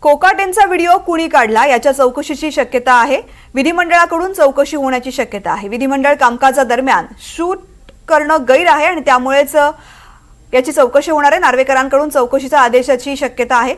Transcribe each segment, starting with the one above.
कोकाटेंचा video कुणी काढला याच्या चौकशीची शक्यता आहे। विधिमंडळाकडून चौकशी होण्याची शक्यता आहे। विधिमंडळ कामकाजादरम्यान शूट करणं गैर आहे आणि त्यामुळेच याची चौकशी होणार आहे। नार्वेकरांकडून चौकशीच्या आदेशाची शक्यता आहे।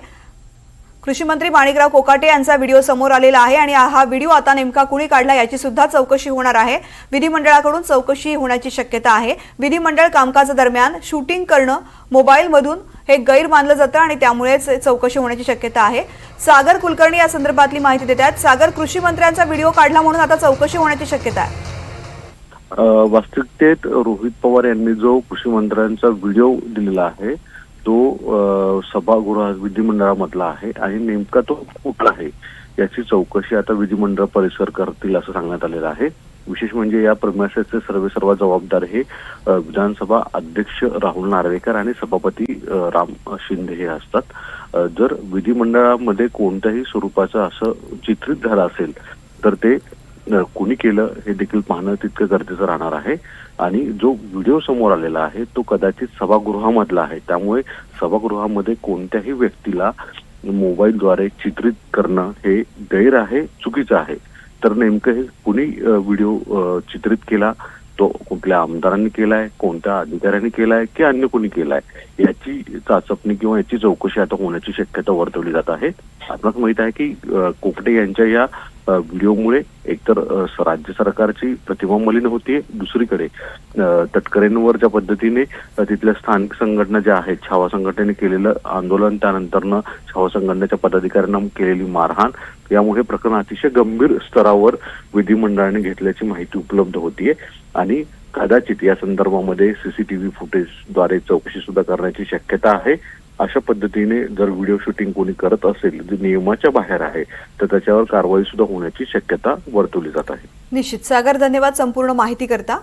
कृषी मंत्री माणिकराव कोकाटे यांचा व्हिडिओ समोर आलेला आहे आणि हा व्हिडिओ आता नेमका कुणी काढला याची सुद्धा चौकशी होणार आहे। विधिमंडळाकडून चौकशी होण्याची शक्यता आहे। विधिमंडळ कामकाजादरम्यान शूटिंग करणं मोबाईलमधून हे गैर मानलं जातं आणि त्यामुळेच चौकशी होण्याची शक्यता आहे। सागर कुलकर्णी या संदर्भातली माहिती देतात। सागर, कृषी मंत्र्यांचा व्हिडिओ काढला म्हणून आता चौकशी होण्याची शक्यता आहे। वास्तविकतेत रोहित पवार यांनी जो कृषी मंत्र्यांचा व्हिडिओ दिलेला आहे तो सभागृहात विधिमंडळामधला आहे आणि नेमका तो कुठला आहे याची चौकशी आता विधिमंडळ परिसर करतील असं सांगण्यात आलेलं आहे। विशेष म्हणजे या प्रमेयाचे सर्व जबाबदार हे विधानसभा अध्यक्ष राहुल नार्वेकर आणि सभापती राम शिंदे हे असतात। जर विधिमंडळामध्ये कोणत्याही स्वरूपाचं असं चित्रित झालं असेल तर ते कुणी केलं हे देखील पाहणं तितकं गरजेचं राहणार आहे। आणि जो व्हिडिओ समोर आलेला आहे तो कदाचित सभागृहामधला आहे, त्यामुळे सभागृहामध्ये कोणत्याही व्यक्तीला मोबाईलद्वारे चित्रित करणं हे गैर आहे, चुकीचं आहे। तर नेमकं हे कुणी व्हिडिओ चित्रित केला, तो कुठल्या आमदारांनी केलाय, कोणत्या अधिकाऱ्यांनी केलाय की अन्य कोणी केलाय याची चाचपणी किंवा याची चौकशी आता होण्याची शक्यता वर्तवली जात आहे। आपल्याला माहित आहे की कोकटे यांच्या या व्हिडिओमुळे एकतर राज्य सरकारची प्रतिमा मलिन होतीये, दुसरीकडे तटकरेंवर ज्या पद्धतीने तिथल्या स्थानिक संघटना ज्या आहेत, छावा संघटनेने केलेलं आंदोलन, त्यानंतरनं छावा संघटनेच्या पदाधिकाऱ्यांना केलेली मारहाण, यामुळे प्रकरण अतिशय गंभीर स्तरावर विधिमंडळाने घेतल्याची माहिती उपलब्ध होतीये आणि कदाचित या संदर्भामध्ये सीसीटीव्ही फुटेजद्वारे चौकशी सुद्धा करण्याची शक्यता आहे। अशा पद्धतीने जर व्हिडिओ शूटिंग कोणी करत असेल जे नियमाच्या बाहेर आहे तर त्याच्यावर कारवाई सुद्धा होण्याची शक्यता वर्तवली जात आहे। निश्चित सागर, धन्यवाद संपूर्ण माहिती करता।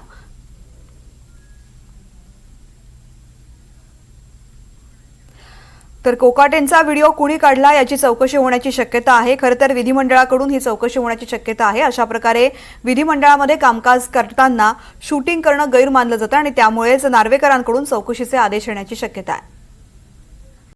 तर कोकाटेंचा व्हिडिओ कुणी काढला याची चौकशी होण्याची शक्यता आहे। खरं तर विधिमंडळाकडून ही चौकशी होण्याची शक्यता आहे। अशा प्रकारे विधिमंडळामध्ये कामकाज करताना शूटिंग करणं गैर मानलं जातं आणि त्यामुळेच नार्वेकरांकडून चौकशीचे आदेश येण्याची शक्यता आहे।